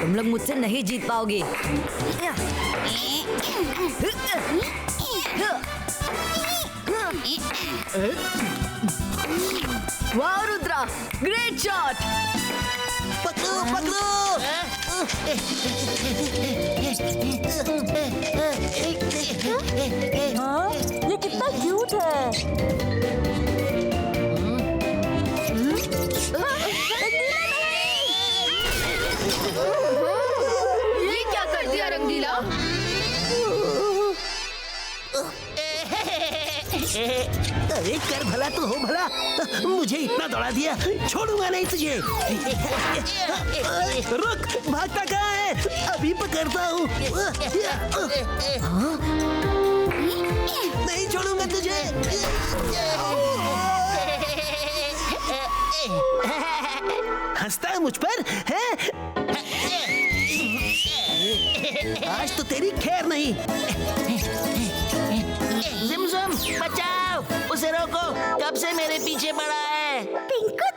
तुम लोग मुझसे नहीं जीत पाओगे। वाह रुद्रा, ग्रेट शॉट। पकड़ो पकड़ो। हाँ, ये कितना क्यूट है। ये क्या कर दिया रंगीला? अरे कर भला तो हो भला, मुझे इतना दौड़ा दिया, छोड़ूंगा नहीं तुझे। रुक, भागता कहाँ है? अभी पकड़ता हूँ। नहीं छोड़ूंगा तुझे। हंसता है मुझ पर है? आज तो तेरी खैर नहीं। ज़िमज़म, बचाओ, उसे रोको, कब से मेरे पीछे पड़ा है। पिंकू,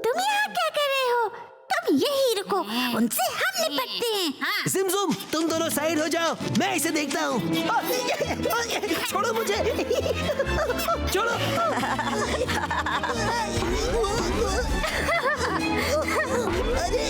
तुम यहाँ क्या कर रहे हो? तुम यही रुको, उनसे हम निपटते हैं। हाँ। ज़िमज़म, तुम दोनों साइड हो जाओ, मैं इसे देखता हूँ। छोड़ो मुझे, छोड़ो। अरे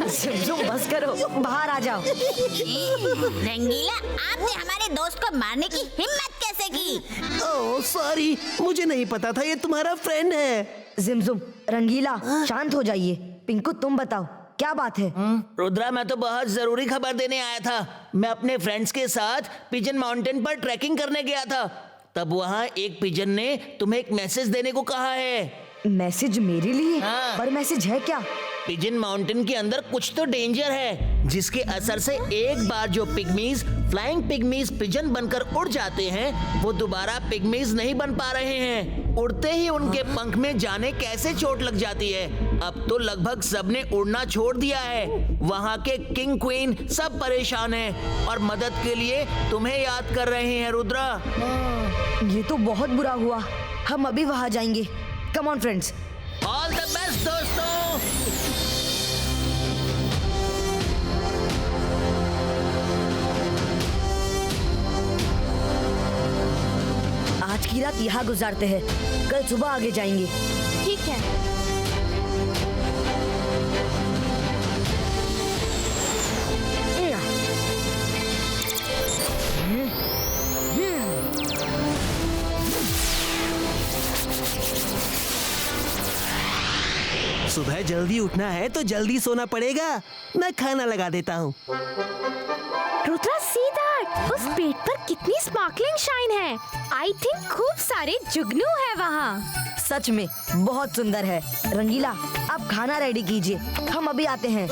झुमझुम बस करो, बाहर आ जाओ। रंगीला, आपने हमारे दोस्त को मारने की हिम्मत कैसे की? ओह सॉरी, मुझे नहीं पता था ये तुम्हारा फ्रेंड है। झुमझुम, रंगीला शांत हो जाइए। पिंकू तुम बताओ क्या बात है? रुद्रा, मैं तो बहुत जरूरी खबर देने आया था। मैं अपने फ्रेंड्स के साथ पिजन माउंटेन पर ट्रैकिंग करने गया था, तब वहाँ एक पिजन ने तुम्हें एक मैसेज देने को कहा है। मैसेज मेरे लिए? हाँ। पर मैसेज है क्या? पिजन माउंटेन के अंदर कुछ तो डेंजर है, जिसके असर से एक बार जो पिग्मीज फ्लाइंग पिग्मीज पिजन बनकर उड़ जाते हैं, वो दोबारा पिग्मीज नहीं बन पा रहे हैं। उड़ते ही उनके पंख में जाने कैसे चोट लग जाती है। अब तो लगभग सबने उड़ना छोड़ दिया है। वहाँ के किंग क्वीन सब परेशान हैं और मदद के लिए तुम्हें याद कर रहे हैं रुद्रा। ये तो बहुत बुरा हुआ। हम अभी वहाँ जाएंगे। Come on friends. All the best दोस्तों। आज की रात यहाँ गुजारते हैं, कल सुबह आगे जाएंगे। ठीक है। सुबह जल्दी उठना है तो जल्दी सोना पड़ेगा। मैं खाना लगा देता हूँ। रुद्रा, सी दैट, उस पेड़ पर कितनी स्पार्कलिंग शाइन है। आई थिंक खूब सारे जुगनू है वहाँ। सच में बहुत सुंदर है। रंगीला, आप खाना रेडी कीजिए, हम अभी आते हैं।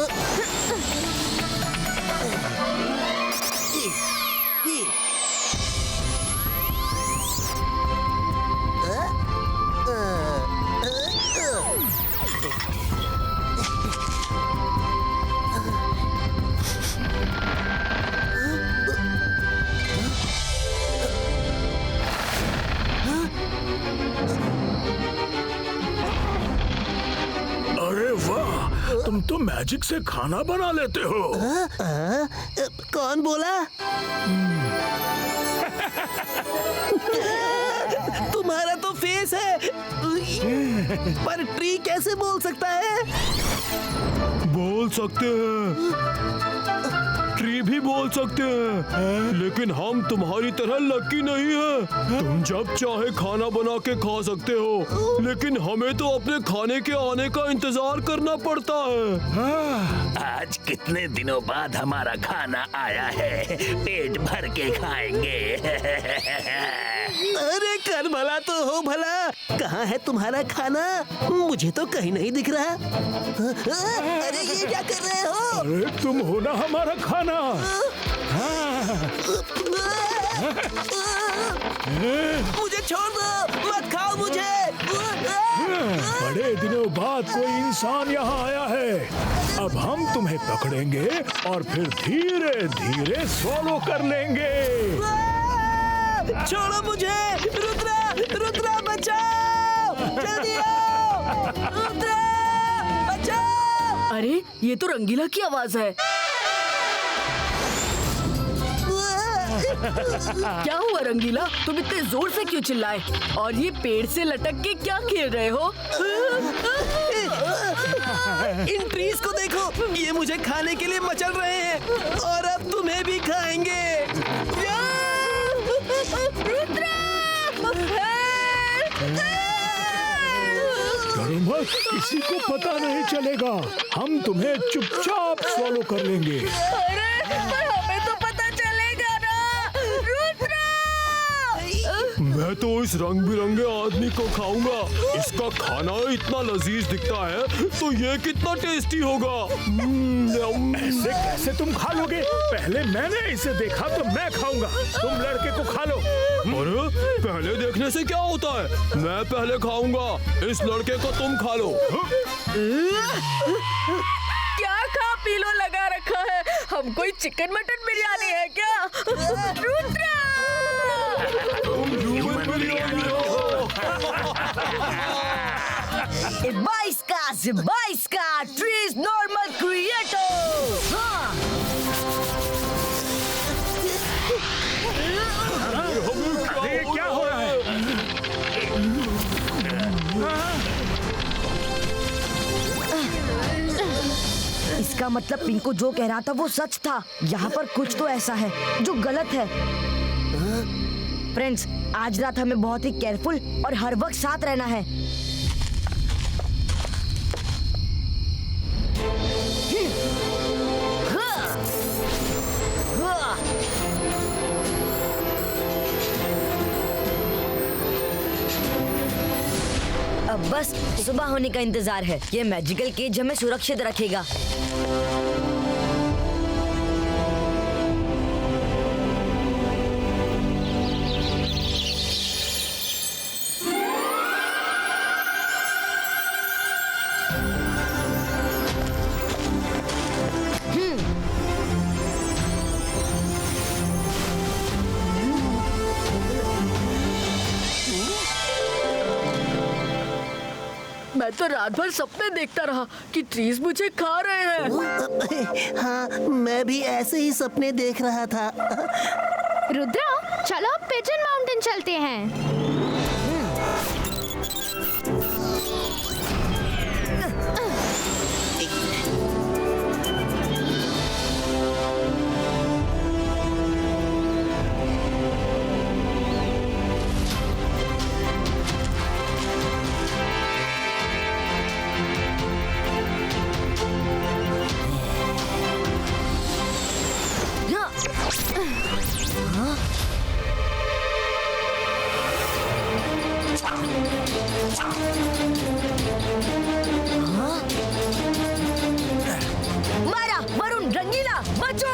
अरे वाह, तुम तो मैजिक से खाना बना लेते हो। कौन बोला? तुम्हारा तो फेस है, पर ट्री कैसे बोल सकता है? बोल सकते हैं, ट्री भी बोल सकते हैं, लेकिन हम तुम्हारी तरह लकी नहीं है। तुम जब चाहे खाना बना के खा सकते हो, लेकिन हमें तो अपने खाने के आने का इंतजार करना पड़ता है। आज कितने दिनों बाद हमारा खाना आया है, पेट भर के खाएंगे। अरे कर भला तो हो भला, कहाँ है तुम्हारा खाना? मुझे तो कहीं नहीं दिख रहा। अरे ये क्या कर रहे हो? अरे तुम हो ना हमारा खाना। मुझे छोड़ दो, मत खाओ मुझे। बड़े दिनों बाद कोई इंसान यहाँ आया है। अब हम तुम्हें पकड़ेंगे और फिर धीरे धीरे स्वॉलो कर लेंगे। छोड़ो मुझे। रुद्रा, रुद्रा बचाओ, जल्दी आओ। रुद्रा बचाओ। अरे ये तो रंगीला की आवाज है। क्या हुआ रंगीला, तुम इतने जोर से क्यों चिल्लाए? और ये पेड़ से लटक के क्या खेल रहे हो? इन ट्रीज को देखो, ये मुझे खाने के लिए मचल रहे हैं और अब तुम्हें भी खाएंगे। डरो मत, किसी को पता नहीं चलेगा। हम तुम्हें चुपचाप स्वॉलो कर लेंगे। अरे पर हमें तो पता चलेगा ना। रुद्रा! मैं तो इस रंग बिरंगे आदमी को खाऊंगा। इसका खाना इतना लजीज दिखता है, तो ये कितना टेस्टी होगा। ऐसे कैसे तुम खा लोगे? पहले मैंने इसे देखा तो मैं खाऊंगा। तुम लड़के को खा लो। अरे पहले देखने से क्या होता है? मैं पहले खाऊंगा, इस लड़के को तुम खा लो। क्या खा पी लो लगा रखा है? हम कोई चिकन मटन बिरयानी है क्या? Rudra! Baisca, Trees Normal Creator! हाँ! ये क्या हो रहा है? इसका मतलब पिंको जो कह रहा था वो सच था। यहाँ पर कुछ तो ऐसा है जो गलत है। फ्रेंड्स, आज रात हमें बहुत ही केयरफुल और हर वक्त साथ रहना है। अब बस सुबह होने का इंतजार है। ये मैजिकल केज हमें सुरक्षित रखेगा। मैं तो रात भर सपने देखता रहा कि ट्रीज मुझे खा रहे हैं। हाँ, मैं भी ऐसे ही सपने देख रहा था। रुद्रा, चलो अब पिजन माउंटेन चलते हैं। मारा, वरुण, रंगीला, बचो!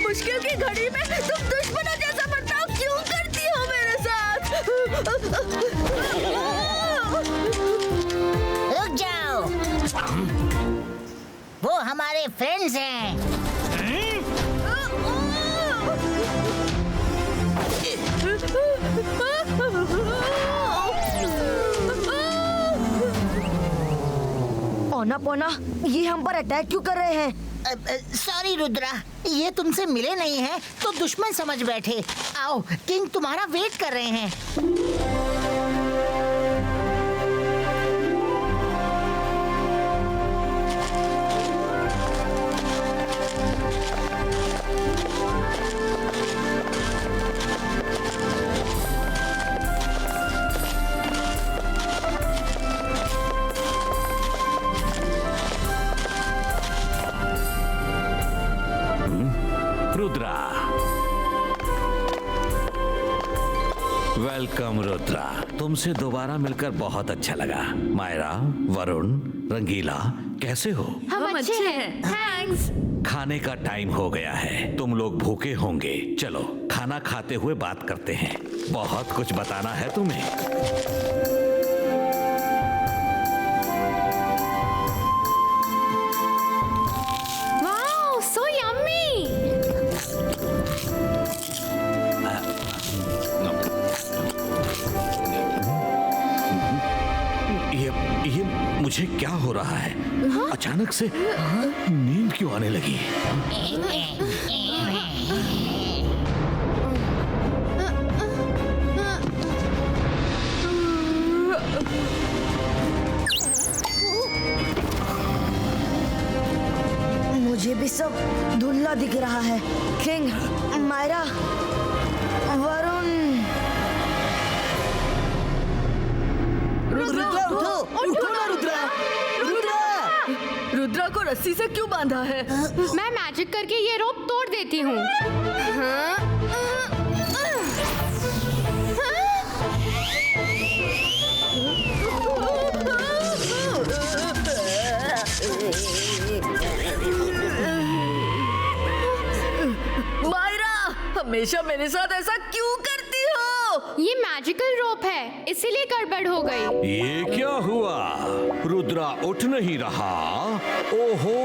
मुश्किल की घड़ी में तुम दुश्मनों जैसा बर्ताव क्यों करती हो मेरे साथ? रुक जाओ, वो हमारे फ्रेंड्स हैं। पौना पौना, ये हम पर अटैक क्यों कर रहे हैं? सॉरी रुद्रा, ये तुमसे मिले नहीं हैं तो दुश्मन समझ बैठे। आओ, किंग तुम्हारा वेट कर रहे हैं। रुद्रा। वेलकम रुद्रा, तुमसे दोबारा मिलकर बहुत अच्छा लगा। मायरा, वरुण, रंगीला, कैसे हो? हम अच्छे हैं। थैंक्स। खाने का टाइम हो गया है, तुम लोग भूखे होंगे। चलो खाना खाते हुए बात करते हैं, बहुत कुछ बताना है तुम्हें। Wow, so yummy. ये मुझे क्या हो रहा है? अचानक से नींद क्यों आने लगी? मुझे भी सब धुंधला दिख रहा है। किंग, मायरा, वरुण। रुद्रा, उठो! उठो ना रुद्रा! रुद्रा! रुद्रा को रस्सी से क्यों बांधा है? मैं मैजिक करके ये रोप तोड़ देती हूँ। मायरा, हमेशा मेरे साथ ऐसा क्यों करती हो? ये मैजिकल रोप है, इसीलिए गड़बड़ हो गई। ये क्या हुआ? रुद्रा उठ नहीं रहा। ओहो,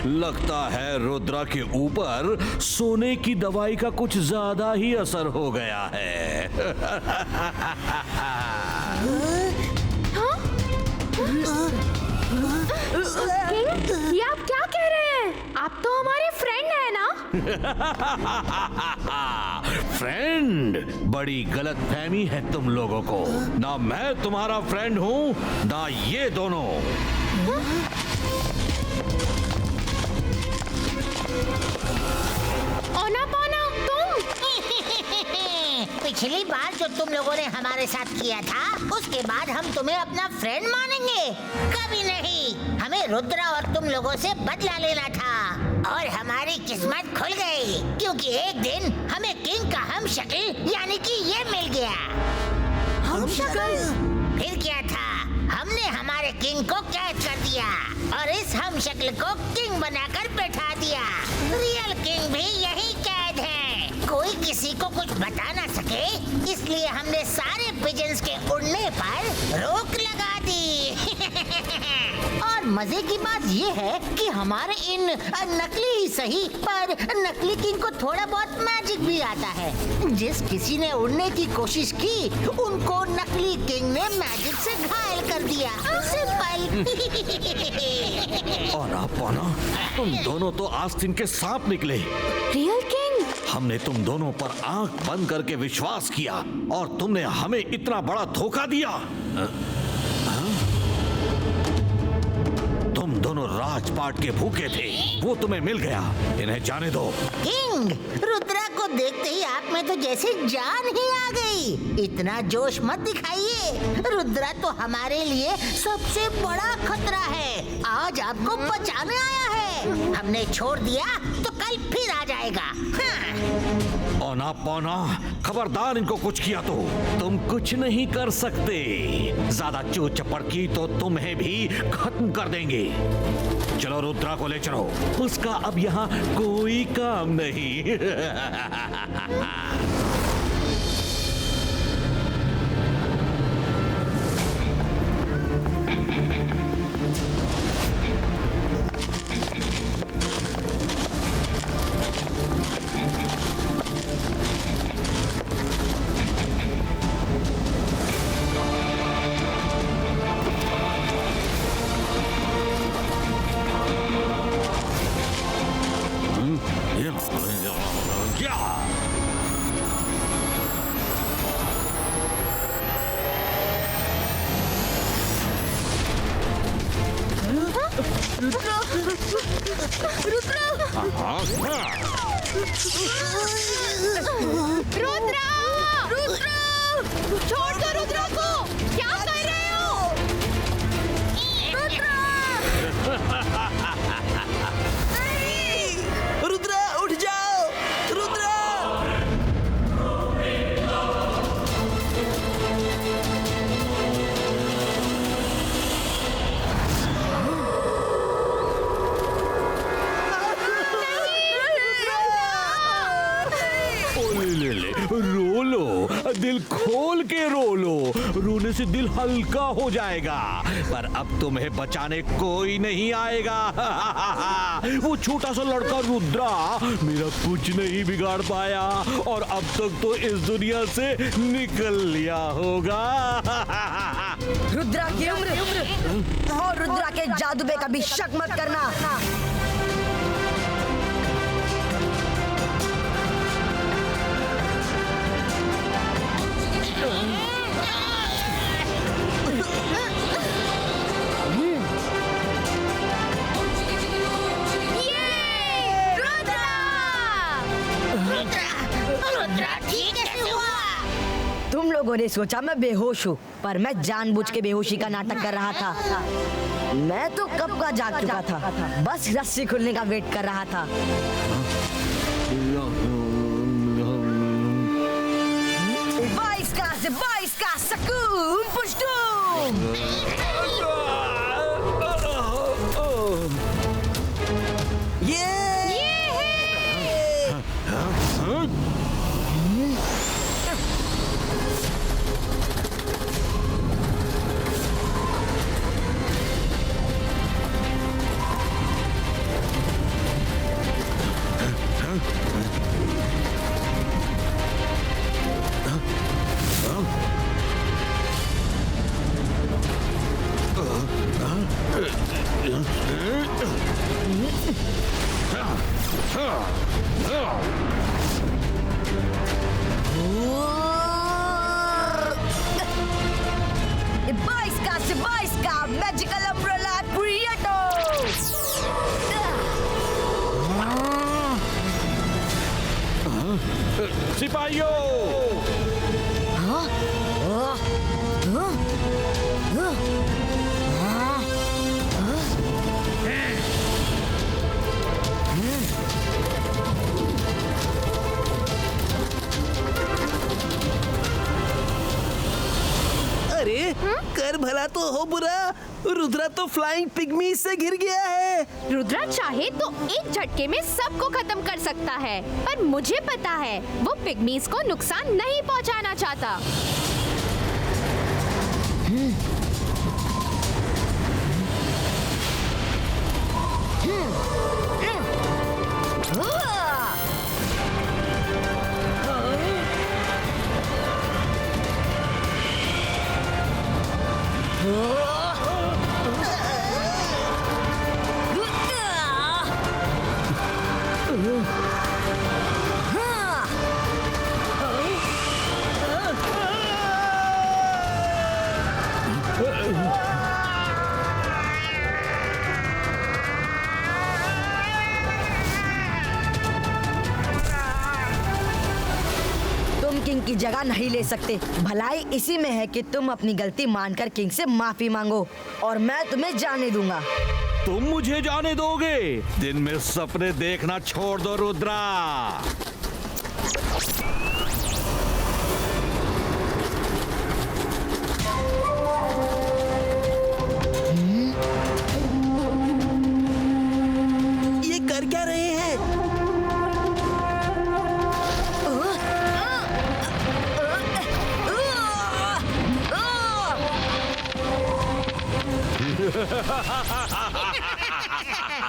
लगता है रुद्रा के ऊपर सोने की दवाई का कुछ ज्यादा ही असर हो गया है। किंग, ये आप क्या कह रहे हैं? आप तो हमारे फ्रेंड हैं ना? फ्रेंड? बड़ी गलत फहमी है तुम लोगों को। ना मैं तुम्हारा फ्रेंड हूँ, ना ये दोनों। ओना पोना, तुम? पिछली बार जो तुम लोगों ने हमारे साथ किया था, उसके बाद हम तुम्हें अपना फ्रेंड मानेंगे? कभी नहीं। हमें रुद्रा और तुम लोगों से बदला लेना था और हमारी किस्मत खुल गई, क्योंकि एक दिन हमें किंग का हम शक्ल यानी कि ये मिल गया। हम शक्ल? फिर क्या था, हमने हमारे किंग को कैद कर दिया और इस हम शक्ल को किंग बनाकर बैठा दिया। रियल किंग भी यही कैद है। कोई किसी को कुछ बता ना सके, इसलिए हमने सारे पिजन्स के उड़ने पर रोक लगा दी। और मजे की बात ये है कि हमारे इन नकली ही सही पर नकली किंग को थोड़ा बहुत मैजिक भी आता है। जिस किसी ने उड़ने की कोशिश की, उनको नकली किंग ने मैजिक से घायल कर दिया। सिंपल। और पाना, तुम दोनों तो आस्तीन के सांप निकले। Real king? हमने तुम दोनों पर आंख बंद करके विश्वास किया और तुमने हमें इतना बड़ा धोखा दिया। तुम दोनों राजपाट के भूखे थे, वो तुम्हें मिल गया। इन्हें जाने दो। किंग, रुद्रा को देखते ही आप में तो जैसे जान ही आ गई। इतना जोश मत दिखाइए। रुद्रा तो हमारे लिए सबसे बड़ा खतरा है। आज आपको बचाने आया है। हमने छोड़ दिया तो कल फिर आ जाएगा। हाँ। ओना पौना, खबरदार इनको कुछ किया तो तुम कुछ नहीं कर सकते। ज्यादा चू चपड़ की तो तुम्हें भी खत्म कर देंगे। चलो रुद्रा को ले चलो, उसका अब यहाँ कोई काम नहीं। रुद्रा! रुद्रा! छोड़ दो रुद्रा को! क्या कर रहे हो? रुद्रा, उठ जाओ! दिल खोल के रो लो, रोने से दिल हल्का हो जाएगा। पर अब तुम्हें बचाने कोई नहीं आएगा। वो छोटा सा लड़का रुद्रा मेरा कुछ नहीं बिगाड़ पाया और अब तक तो इस दुनिया से निकल लिया होगा। रुद्रा की उम्र और रुद्रा के जादू पे कभी शक मत करना। तुम लोगों ने सोचा मैं बेहोश हूँ, पर मैं जानबूझ के बेहोशी का नाटक कर रहा था। मैं तो कब का जाग चुका था, बस रस्सी खुलने का वेट कर रहा था। बाईस का सकून पुष्टुम। बाईस का मैजिकल अम्ब्रेला क्रिएटो। सिपाहियों, अरे कर भला तो हो बुरा, रुद्रा तो फ्लाइंग पिग्मी से घिर गया है। रुद्रा चाहे तो एक झटके में सबको खत्म कर सकता है, पर मुझे पता है वो पिग्मीज को नुकसान नहीं पहुंचाना चाहता। तुम किंग की जगह नहीं ले सकते। भलाई इसी में है कि तुम अपनी गलती मानकर किंग से माफी मांगो और मैं तुम्हें जाने दूंगा। तुम मुझे जाने दोगे? दिन में सपने देखना छोड़ दो रुद्रा। ये कर क्या रहे हैं?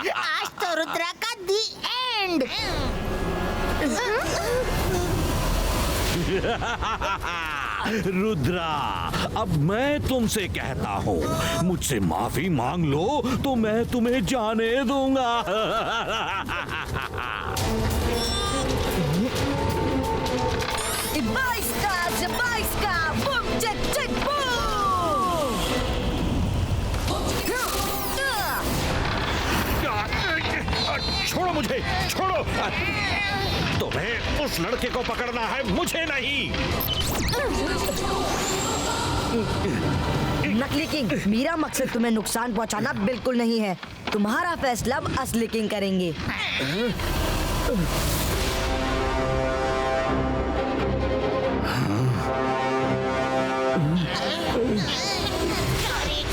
आज तो रुद्रा का दी एंड। रुद्रा, अब मैं तुमसे कहता हूँ, मुझसे माफी मांग लो तो मैं तुम्हें जाने दूंगा। बाईस का बूम चेक चेक बूम। छोड़ो मुझे, छोड़ो। तुम्हें उस लड़के को पकड़ना है, मुझे नहीं। नकली किंग, मेरा मकसद तुम्हें नुकसान पहुंचाना बिल्कुल नहीं है। तुम्हारा फैसला अब असली किंग करेंगे।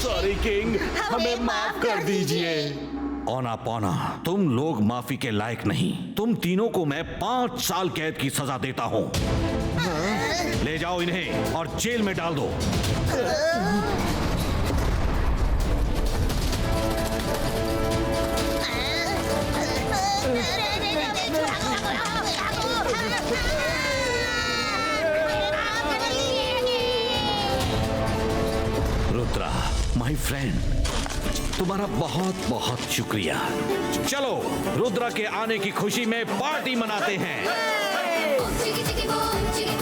सॉरी किंग, हमें माफ कर दीजिए। औना पौना, तुम लोग माफी के लायक नहीं। तुम तीनों को मैं 5 साल कैद की सजा देता हूँ। ले जाओ इन्हें और जेल में डाल दो। रुद्रा, माय फ्रेंड, तुम्हारा बहुत बहुत शुक्रिया। चलो रुद्रा के आने की खुशी में पार्टी मनाते हैं। चिकी चिकी बूम चिकी